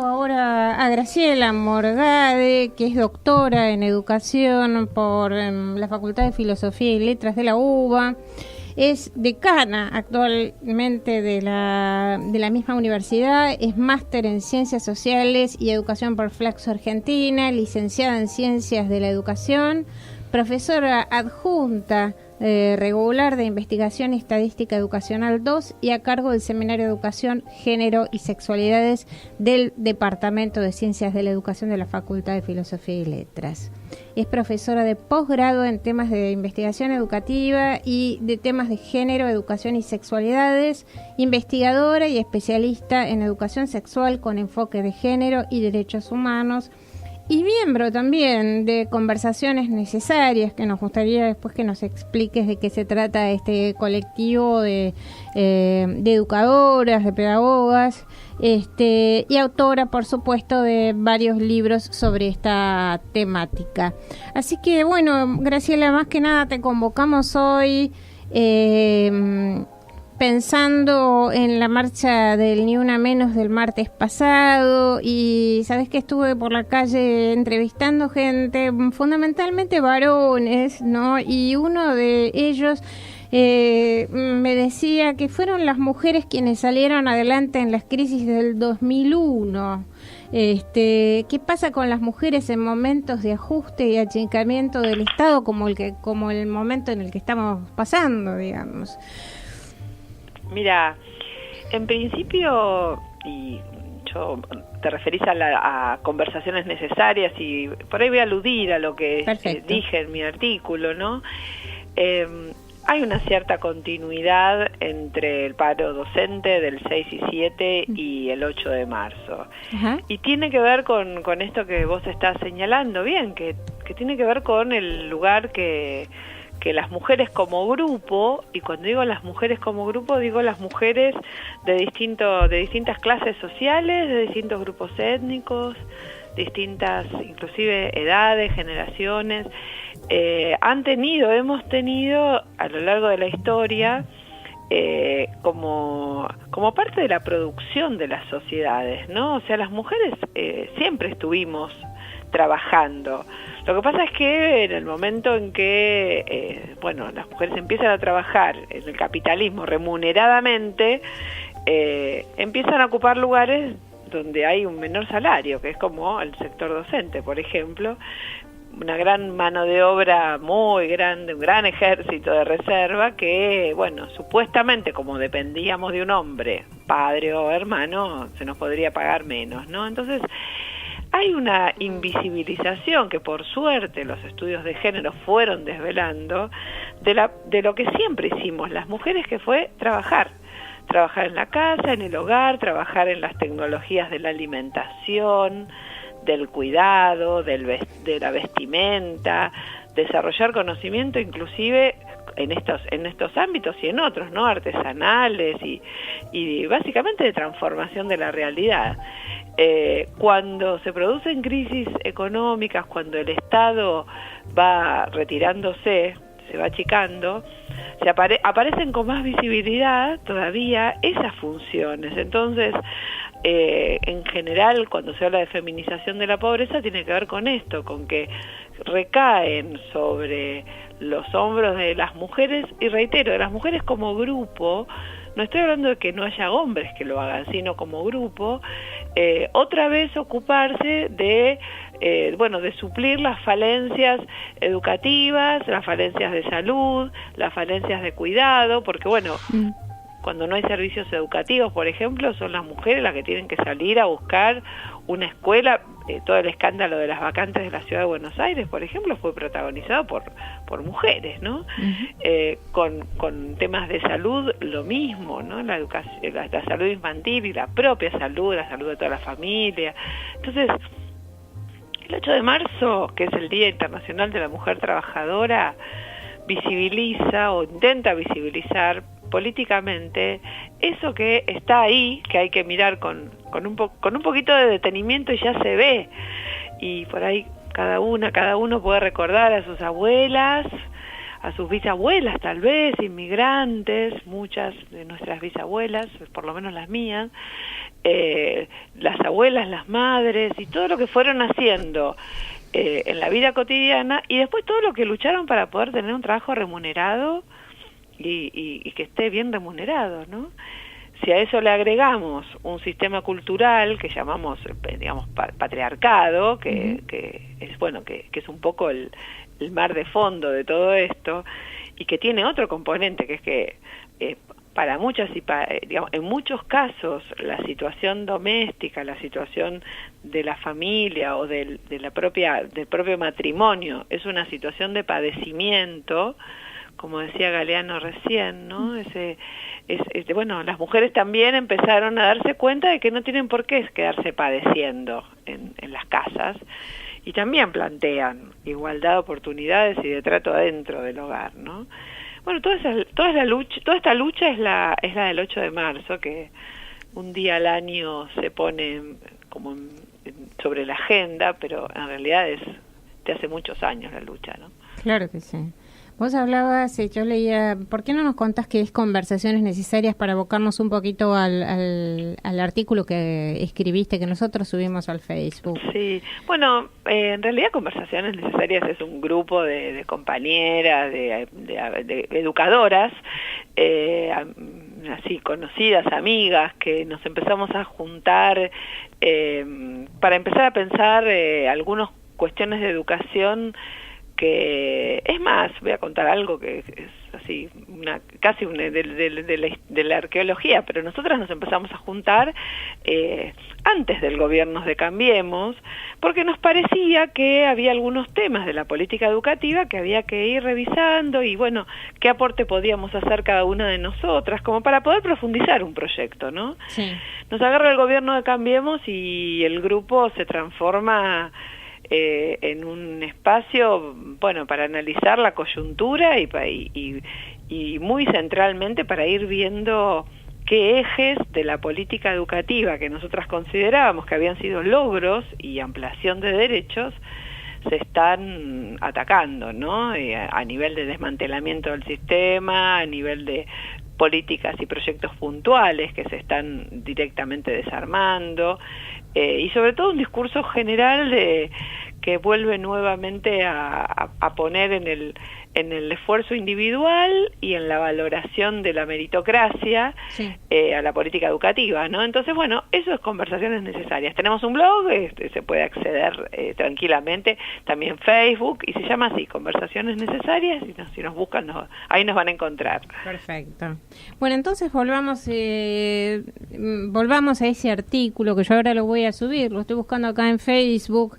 Ahora a Graciela Morgade, que es doctora en educación por la Facultad de Filosofía y Letras de la UBA. Es decana actualmente de la misma universidad, es máster en Ciencias Sociales y Educación por Flaxo Argentina, licenciada en Ciencias de la Educación, profesora adjunta regular de Investigación y Estadística Educacional 2 y a cargo del Seminario de Educación, Género y Sexualidades del Departamento de Ciencias de la Educación de la Facultad de Filosofía y Letras. Es profesora de posgrado en temas de investigación educativa y de temas de género, educación y sexualidades, investigadora y especialista en educación sexual con enfoque de género y derechos humanos, y miembro también de Conversaciones Necesarias, que nos gustaría después que nos expliques de qué se trata este colectivo de educadoras, de pedagogas, y autora, por supuesto, de varios libros sobre esta temática. Así que, bueno, Graciela, más que nada te convocamos hoy pensando en la marcha del Ni Una Menos del martes pasado, y sabes que estuve por la calle entrevistando gente, fundamentalmente varones, ¿no? Y uno de ellos me decía que fueron las mujeres quienes salieron adelante en las crisis del 2001. ¿Qué pasa con las mujeres en momentos de ajuste y achicamiento del Estado como el momento en el que estamos pasando, digamos? Mira, en principio, y yo te referís a Conversaciones Necesarias, y por ahí voy a aludir a lo que dije en mi artículo, ¿no? Hay una cierta continuidad entre el paro docente del 6 y 7 y el 8 de marzo. Uh-huh. Y tiene que ver con esto que vos estás señalando bien, que tiene que ver con el lugar que las mujeres como grupo, y cuando digo las mujeres como grupo, digo las mujeres de distintas clases sociales, de distintos grupos étnicos, distintas inclusive edades, generaciones, hemos tenido a lo largo de la historia como parte de la producción de las sociedades, ¿no? O sea, las mujeres siempre estuvimos trabajando. Lo que pasa es que en el momento en que las mujeres empiezan a trabajar en el capitalismo remuneradamente, empiezan a ocupar lugares donde hay un menor salario, que es como el sector docente, por ejemplo, una gran mano de obra muy grande, un gran ejército de reserva que, supuestamente como dependíamos de un hombre, padre o hermano, se nos podría pagar menos, ¿no? Entonces, hay una invisibilización que por suerte los estudios de género fueron desvelando de lo que siempre hicimos las mujeres, que fue trabajar en la casa, en el hogar, trabajar en las tecnologías de la alimentación, del cuidado, de la vestimenta, desarrollar conocimiento inclusive en estos ámbitos y en otros, ¿no? Artesanales y básicamente de transformación de la realidad. Cuando se producen crisis económicas, cuando el Estado va retirándose, se va achicando, aparecen con más visibilidad todavía esas funciones. Entonces, en general, cuando se habla de feminización de la pobreza, tiene que ver con esto, con que recaen sobre los hombros de las mujeres, y reitero, de las mujeres como grupo. No estoy hablando de que no haya hombres que lo hagan, sino como grupo, otra vez ocuparse de suplir las falencias educativas, las falencias de salud, las falencias de cuidado, porque cuando no hay servicios educativos, por ejemplo, son las mujeres las que tienen que salir a buscar una escuela. Todo el escándalo de las vacantes de la Ciudad de Buenos Aires, por ejemplo, fue protagonizado por mujeres, ¿no? Uh-huh. Con temas de salud, lo mismo, ¿no? La salud infantil y la propia salud, la salud de toda la familia. Entonces, el 8 de marzo, que es el Día Internacional de la Mujer Trabajadora, visibiliza o intenta visibilizar políticamente eso que está ahí, que hay que mirar con un poquito de detenimiento, y ya se ve, y por ahí cada uno puede recordar a sus abuelas, a sus bisabuelas tal vez, inmigrantes, muchas de nuestras bisabuelas, por lo menos las mías, las abuelas, las madres y todo lo que fueron haciendo en la vida cotidiana, y después todo lo que lucharon para poder tener un trabajo remunerado y que esté bien remunerado, ¿no? Si a eso le agregamos un sistema cultural que llamamos, digamos, patriarcado, que es bueno, que es un poco el mar de fondo de todo esto, y que tiene otro componente, que es que para muchas digamos, en muchos casos la situación doméstica, la situación de la familia o del propio matrimonio es una situación de padecimiento, como decía Galeano recién, ¿no? Bueno, las mujeres también empezaron a darse cuenta de que no tienen por qué quedarse padeciendo en las casas, y también plantean igualdad de oportunidades y de trato adentro del hogar, ¿no? Bueno, toda esta lucha es la del 8 de marzo, que un día al año se pone como sobre la agenda, pero en realidad es de hace muchos años la lucha, ¿no? Claro que sí. Vos hablabas, yo leía, ¿por qué no nos contás qué es Conversaciones Necesarias para abocarnos un poquito al artículo que escribiste, que nosotros subimos al Facebook? Sí, bueno, en realidad Conversaciones Necesarias es un grupo de compañeras, de educadoras, así conocidas, amigas, que nos empezamos a juntar para empezar a pensar algunas cuestiones de educación. Que es más, voy a contar algo que es así, casi de la arqueología, pero nosotras nos empezamos a juntar antes del gobierno de Cambiemos, porque nos parecía que había algunos temas de la política educativa que había que ir revisando, y bueno, qué aporte podíamos hacer cada una de nosotras, como para poder profundizar un proyecto, ¿no? Sí. Nos agarra el gobierno de Cambiemos y el grupo se transforma en un espacio, bueno, para analizar la coyuntura y muy centralmente para ir viendo qué ejes de la política educativa que nosotras considerábamos que habían sido logros y ampliación de derechos se están atacando, ¿no? A nivel de desmantelamiento del sistema, a nivel de políticas y proyectos puntuales que se están directamente desarmando, y sobre todo un discurso general que vuelve nuevamente a poner en el esfuerzo individual y en la valoración de la meritocracia, sí, a la política educativa, ¿no? Entonces, bueno, eso es Conversaciones Necesarias. Tenemos un blog, se puede acceder tranquilamente, también Facebook, y se llama así, Conversaciones Necesarias, y si nos buscan, ahí nos van a encontrar. Perfecto. Bueno, entonces volvamos a ese artículo que yo ahora lo voy a subir, lo estoy buscando acá en Facebook.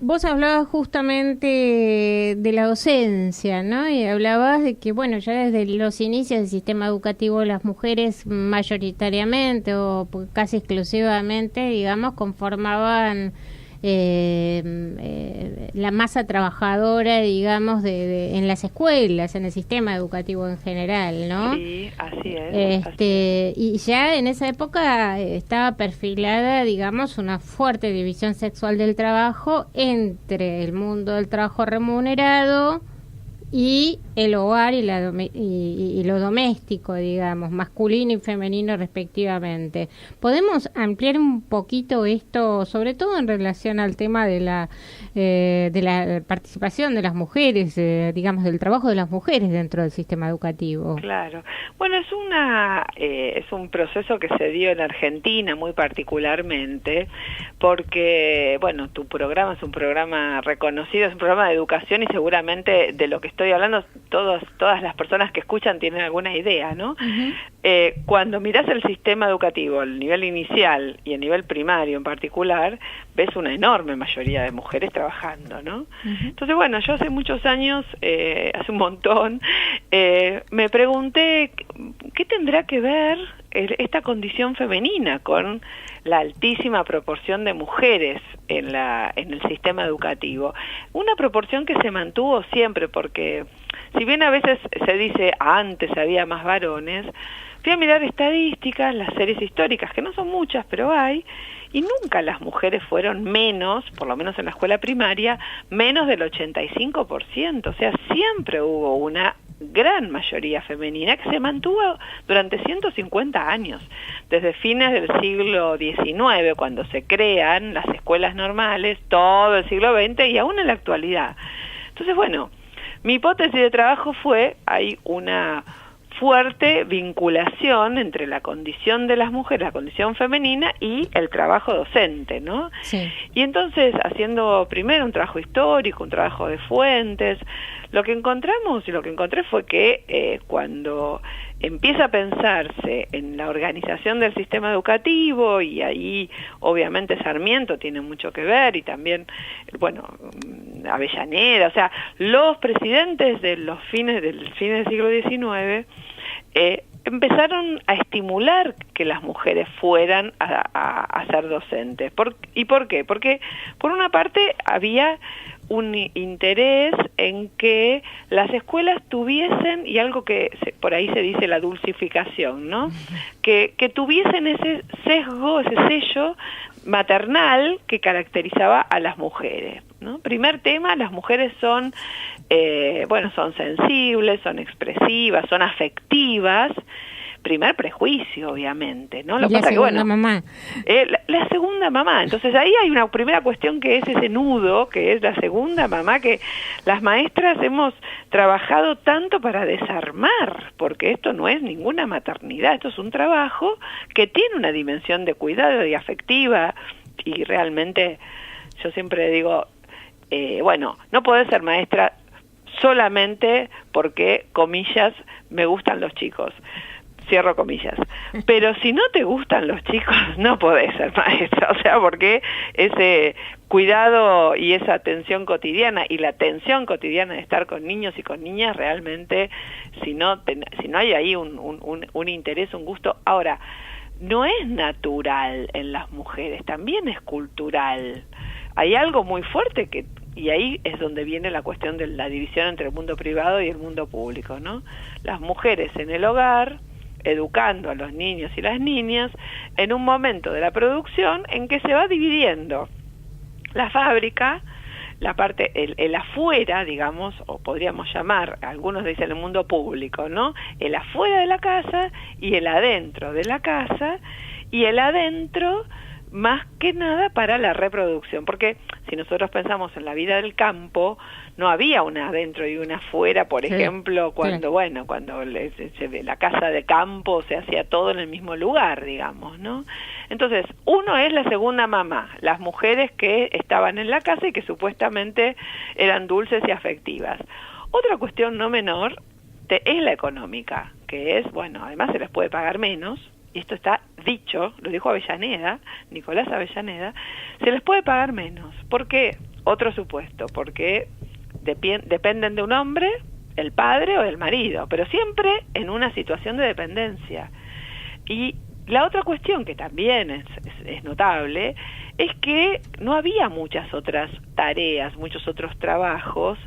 Vos hablabas justamente de la docencia, ¿no? Y hablabas de que, bueno, ya desde los inicios del sistema educativo las mujeres mayoritariamente o casi exclusivamente, digamos, conformaban la masa trabajadora, digamos, en las escuelas, en el sistema educativo en general, ¿no? Sí, así es. Y ya en esa época estaba perfilada, digamos, una fuerte división sexual del trabajo entre el mundo del trabajo remunerado y el hogar y lo doméstico, digamos, masculino y femenino respectivamente. ¿Podemos ampliar un poquito esto, sobre todo en relación al tema de la participación de las mujeres, digamos, del trabajo de las mujeres dentro del sistema educativo? Claro. Bueno, es un proceso que se dio en Argentina muy particularmente, porque, bueno, tu programa es un programa reconocido, es un programa de educación, y seguramente de lo que estoy hablando todas las personas que escuchan tienen alguna idea, ¿no? Uh-huh. Cuando mirás el sistema educativo, el nivel inicial y el nivel primario en particular, ves una enorme mayoría de mujeres trabajando, ¿no? Uh-huh. Entonces, bueno, yo hace muchos años, hace un montón, me pregunté qué tendrá que ver esta condición femenina con la altísima proporción de mujeres en el sistema educativo. Una proporción que se mantuvo siempre, porque si bien a veces se dice antes había más varones, fui a mirar estadísticas, las series históricas, que no son muchas, pero hay, y nunca las mujeres fueron menos, por lo menos en la escuela primaria, menos del 85%, o sea, siempre hubo una gran mayoría femenina que se mantuvo durante 150 años, desde fines del siglo XIX, cuando se crean las escuelas normales, todo el siglo XX y aún en la actualidad. Entonces, bueno, mi hipótesis de trabajo fue, hay una fuerte vinculación entre la condición de las mujeres, la condición femenina y el trabajo docente, ¿no? Sí. Y entonces, haciendo primero un trabajo histórico, un trabajo de fuentes, lo que encontramos y lo que encontré fue que cuando empieza a pensarse en la organización del sistema educativo, y ahí obviamente Sarmiento tiene mucho que ver, y también, bueno, Avellaneda, o sea, los presidentes de los fines del siglo XIX empezaron a estimular que las mujeres fueran a ser docentes. ¿Y por qué? Porque por una parte había un interés en que las escuelas tuviesen, y algo que por ahí se dice la dulcificación, ¿no? Que tuviesen ese sesgo, ese sello maternal que caracterizaba a las mujeres, ¿no? Primer tema, las mujeres son, son sensibles, son expresivas, son afectivas. Primer prejuicio, obviamente, ¿no? Lo que pasa segunda mamá. La segunda mamá. Entonces ahí hay una primera cuestión que es ese nudo, que es la segunda mamá, que las maestras hemos trabajado tanto para desarmar, porque esto no es ninguna maternidad, esto es un trabajo que tiene una dimensión de cuidado y afectiva, y realmente yo siempre digo, no podés ser maestra solamente porque, comillas, me gustan los chicos. Cierro comillas. Pero si no te gustan los chicos, no podés ser maestra, o sea, porque ese cuidado y esa atención cotidiana y la atención cotidiana de estar con niños y con niñas, realmente, si no hay ahí un interés, un gusto. Ahora, no es natural en las mujeres, también es cultural. Hay algo muy fuerte y ahí es donde viene la cuestión de la división entre el mundo privado y el mundo público, ¿no? Las mujeres en el hogar, educando a los niños y las niñas, en un momento de la producción en que se va dividiendo la fábrica, la parte, el afuera, digamos, o podríamos llamar, algunos dicen el mundo público, ¿no? El afuera de la casa y el adentro de la casa, y el adentro más que nada para la reproducción, porque si nosotros pensamos en la vida del campo, no había una adentro y una afuera, por ejemplo, cuando la casa de campo se hacía todo en el mismo lugar, digamos, ¿no? Entonces, uno es la segunda mamá, las mujeres que estaban en la casa y que supuestamente eran dulces y afectivas. Otra cuestión no menor es la económica, que es, además se les puede pagar menos, y esto está dicho, lo dijo Avellaneda, Nicolás Avellaneda, se les puede pagar menos. ¿Por qué? Otro supuesto, porque dependen de un hombre, el padre o el marido, pero siempre en una situación de dependencia. Y la otra cuestión que también es notable, es que no había muchas otras tareas, muchos otros trabajos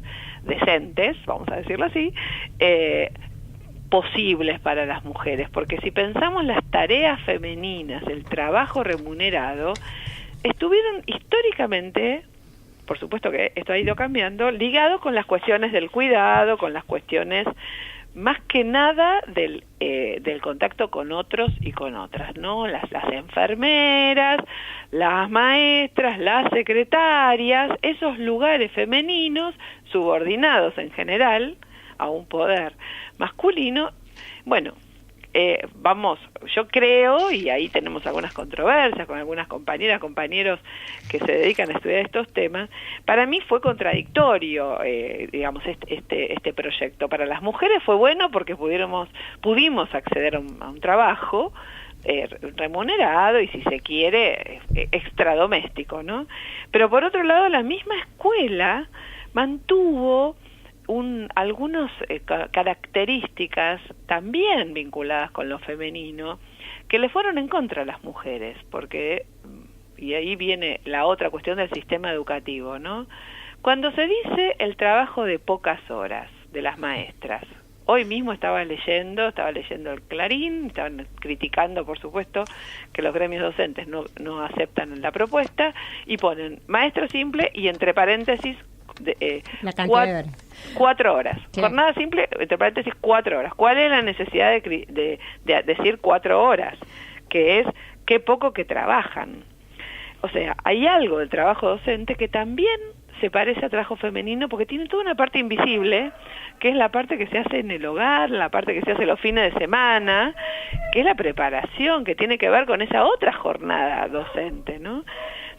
decentes, vamos a decirlo así, posibles para las mujeres, porque si pensamos las tareas femeninas, el trabajo remunerado, estuvieron históricamente, por supuesto que esto ha ido cambiando, ligados con las cuestiones del cuidado, con las cuestiones más que nada del contacto con otros y con otras, ¿no? Las enfermeras, las maestras, las secretarias, esos lugares femeninos subordinados en general a un poder masculino. Yo creo, y ahí tenemos algunas controversias con algunas compañeras, compañeros que se dedican a estudiar estos temas. Para mí fue contradictorio, este proyecto. Para las mujeres fue bueno porque pudimos acceder a un trabajo remunerado y, si se quiere, extradoméstico, ¿no? Pero por otro lado, la misma escuela mantuvo algunas características también vinculadas con lo femenino que le fueron en contra a las mujeres, porque, y ahí viene la otra cuestión del sistema educativo, ¿no? Cuando se dice el trabajo de pocas horas de las maestras, Hoy mismo estaba leyendo el Clarín, estaban criticando, por supuesto, que los gremios docentes no aceptan la propuesta, y ponen maestro simple y entre paréntesis la cantidad de horas. 4 horas. Claro. Jornada simple, entre paréntesis, 4 horas. ¿Cuál es la necesidad de decir 4 horas? Que es qué poco que trabajan. O sea, hay algo del trabajo docente que también se parece a trabajo femenino, porque tiene toda una parte invisible, que es la parte que se hace en el hogar, la parte que se hace los fines de semana, que es la preparación, que tiene que ver con esa otra jornada docente, ¿no?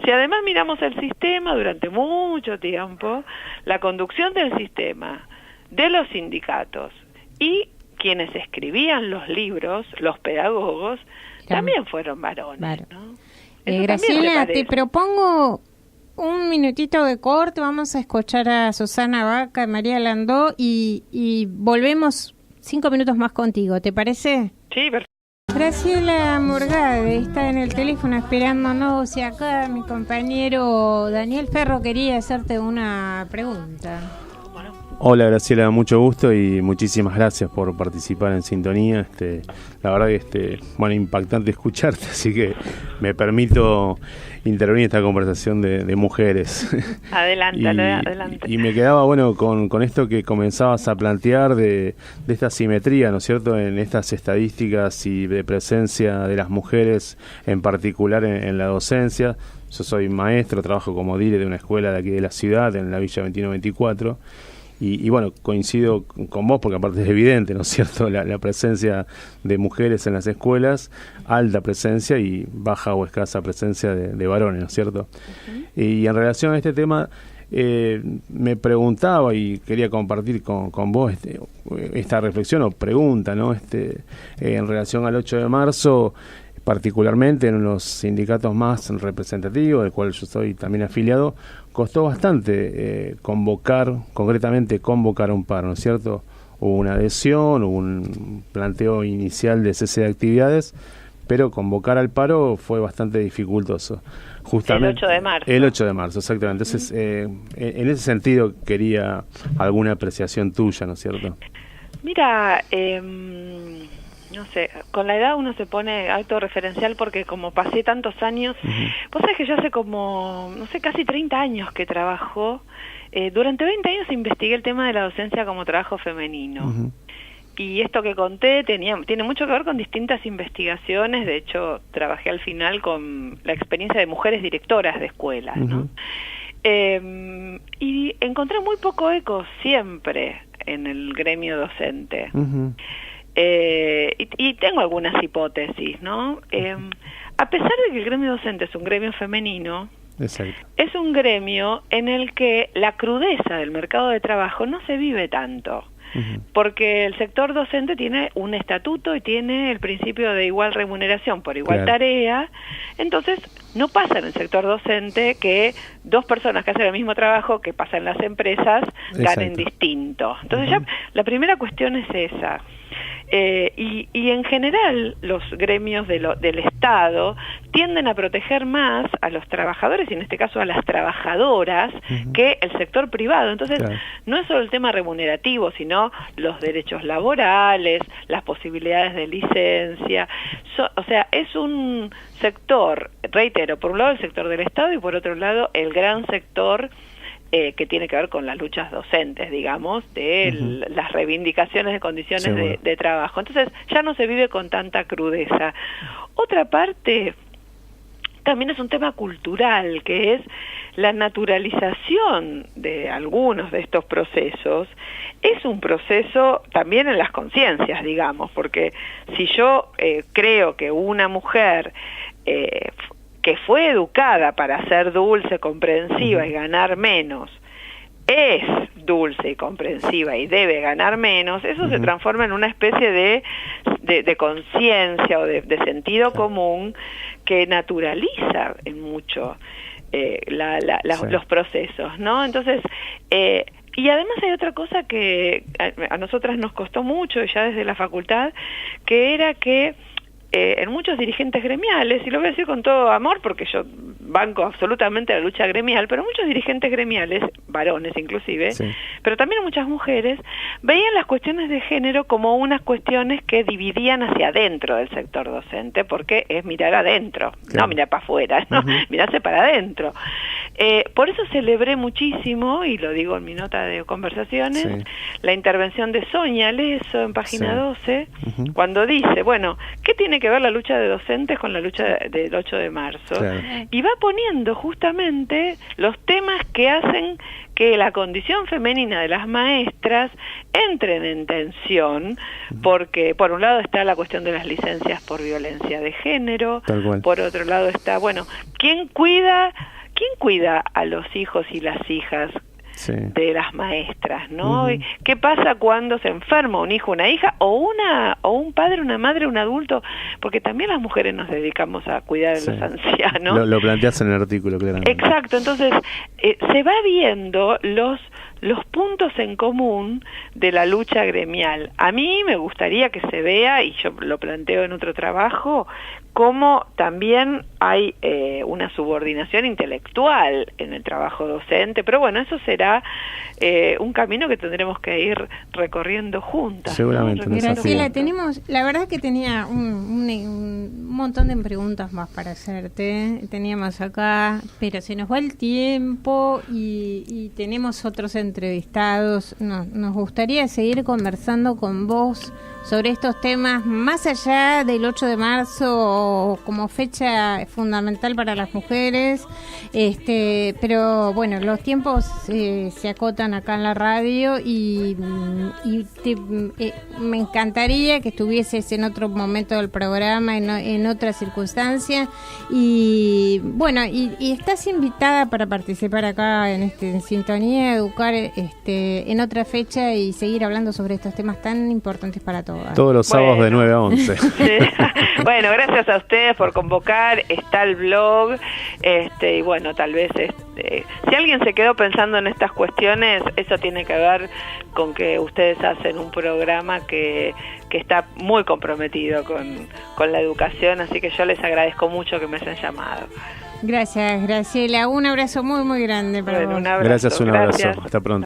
Si además miramos el sistema durante mucho tiempo, la conducción del sistema, de los sindicatos y quienes escribían los libros, los pedagogos, también fueron varones, ¿no? Graciela, te propongo un minutito de corte, vamos a escuchar a Susana Vaca, María Landó y volvemos 5 minutos más contigo, ¿te parece? Sí, perfecto. Graciela Morgade está en el teléfono esperándonos, y acá mi compañero Daniel Ferro quería hacerte una pregunta. Hola Graciela, mucho gusto y muchísimas gracias por participar en Sintonía. La verdad que impactante escucharte, así que me permito intervenir en esta conversación de mujeres. Adelante, adelante. Y me quedaba con esto que comenzabas a plantear de esta simetría, ¿no es cierto?, en estas estadísticas y de presencia de las mujeres, en particular en la docencia. Yo soy maestro, trabajo como dire de una escuela de aquí de la ciudad, en la Villa 2124. Y coincido con vos, porque aparte es evidente, ¿no es cierto?, la presencia de mujeres en las escuelas, alta presencia y baja o escasa presencia de varones, ¿no es cierto? Uh-huh. Y en relación a este tema, me preguntaba y quería compartir con vos esta reflexión o pregunta, ¿no? En relación al 8 de marzo, particularmente en los sindicatos más representativos, del cual yo soy también afiliado, costó bastante concretamente convocar un paro, ¿no es cierto? Hubo una adhesión, hubo un planteo inicial de cese de actividades, pero convocar al paro fue bastante dificultoso. Justamente, el 8 de marzo. El 8 de marzo, exactamente. Entonces, en ese sentido quería alguna apreciación tuya, ¿no es cierto? Mira, no sé, con la edad uno se pone autorreferencial porque como pasé tantos años, vos sabés que yo hace casi 30 años que trabajo, durante 20 años investigué el tema de la docencia como trabajo femenino. Uh-huh. Y esto que conté tiene mucho que ver con distintas investigaciones. De hecho, trabajé al final con la experiencia de mujeres directoras de escuelas, uh-huh. ¿no? Y encontré muy poco eco siempre en el gremio docente. Uh-huh. Y tengo algunas hipótesis, ¿no? A pesar de que el gremio docente es un gremio femenino, exacto, es un gremio en el que la crudeza del mercado de trabajo no se vive tanto. Uh-huh. Porque el sector docente tiene un estatuto y tiene el principio de igual remuneración por igual tarea. Entonces no pasa en el sector docente que dos personas que hacen el mismo trabajo que pasa en las empresas ganen distinto. Entonces ya la primera cuestión es esa. Y en general los gremios del Estado tienden a proteger más a los trabajadores y en este caso a las trabajadoras que el sector privado. Entonces no es solo el tema remunerativo, sino los derechos laborales, las posibilidades de licencia. O sea, es un sector, reitero, por un lado el sector del Estado y por otro lado el gran sector que tiene que ver con las luchas docentes, digamos, de las reivindicaciones de condiciones de trabajo. Entonces, ya no se vive con tanta crudeza. Otra parte también es un tema cultural, que es la naturalización de algunos de estos procesos. Es un proceso también en las conciencias, digamos, porque si yo creo que una mujer que fue educada para ser dulce, comprensiva y ganar menos, es dulce y comprensiva y debe ganar menos, eso se transforma en una especie de conciencia o de sentido común que naturaliza en mucho los procesos, ¿no? Entonces, y además hay otra cosa que a nosotras nos costó mucho ya desde la facultad, que era que en muchos dirigentes gremiales, y lo voy a decir con todo amor porque yo banco absolutamente la lucha gremial, pero muchos dirigentes gremiales, varones inclusive, sí, pero también muchas mujeres, veían las cuestiones de género como unas cuestiones que dividían hacia adentro del sector docente, porque es mirar adentro, claro, no mirar para afuera, ¿no? Mirarse para adentro. Por eso celebré muchísimo, y lo digo en mi nota de conversaciones, sí, la intervención de Sonia Leso en página 12, cuando dice, bueno, ¿qué tiene que ver la lucha de docentes con la lucha del 8 de marzo? Claro. Y va poniendo justamente los temas que hacen que la condición femenina de las maestras entren en tensión, porque por un lado está la cuestión de las licencias por violencia de género, por otro lado está, bueno, ¿quién cuida a los hijos y las hijas de las maestras, ¿no? ¿Qué pasa cuando se enferma un hijo, una hija, o un padre, una madre, un adulto? Porque también las mujeres nos dedicamos a cuidar de los ancianos. Lo planteas en el artículo, claramente. Exacto, entonces se va viendo los puntos en común de la lucha gremial. A mí me gustaría que se vea, y yo lo planteo en otro trabajo, cómo también hay una subordinación intelectual en el trabajo docente, pero bueno, eso será un camino que tendremos que ir recorriendo juntas. Seguramente. ¿No? Graciela, la verdad que tenía un montón de preguntas más para hacerte, teníamos acá, pero se nos va el tiempo y tenemos otros entrevistados. Nos gustaría seguir conversando con vos sobre estos temas, más allá del 8 de marzo como fecha fundamental para las mujeres, pero bueno, los tiempos se acotan acá en la radio y me encantaría que estuvieses en otro momento del programa, en otra circunstancia, y bueno, y estás invitada para participar acá en Sintonía Educar en otra fecha y seguir hablando sobre estos temas tan importantes para todos. Todos los sábados de 9 a 11. Sí. Bueno, gracias a ustedes por convocar, está el blog, y bueno, tal vez si alguien se quedó pensando en estas cuestiones, eso tiene que ver con que ustedes hacen un programa que está muy comprometido con la educación, así que yo les agradezco mucho que me hayan llamado. Gracias, Graciela. Un abrazo muy, muy grande para vos. Un abrazo. Gracias, un abrazo. Hasta pronto.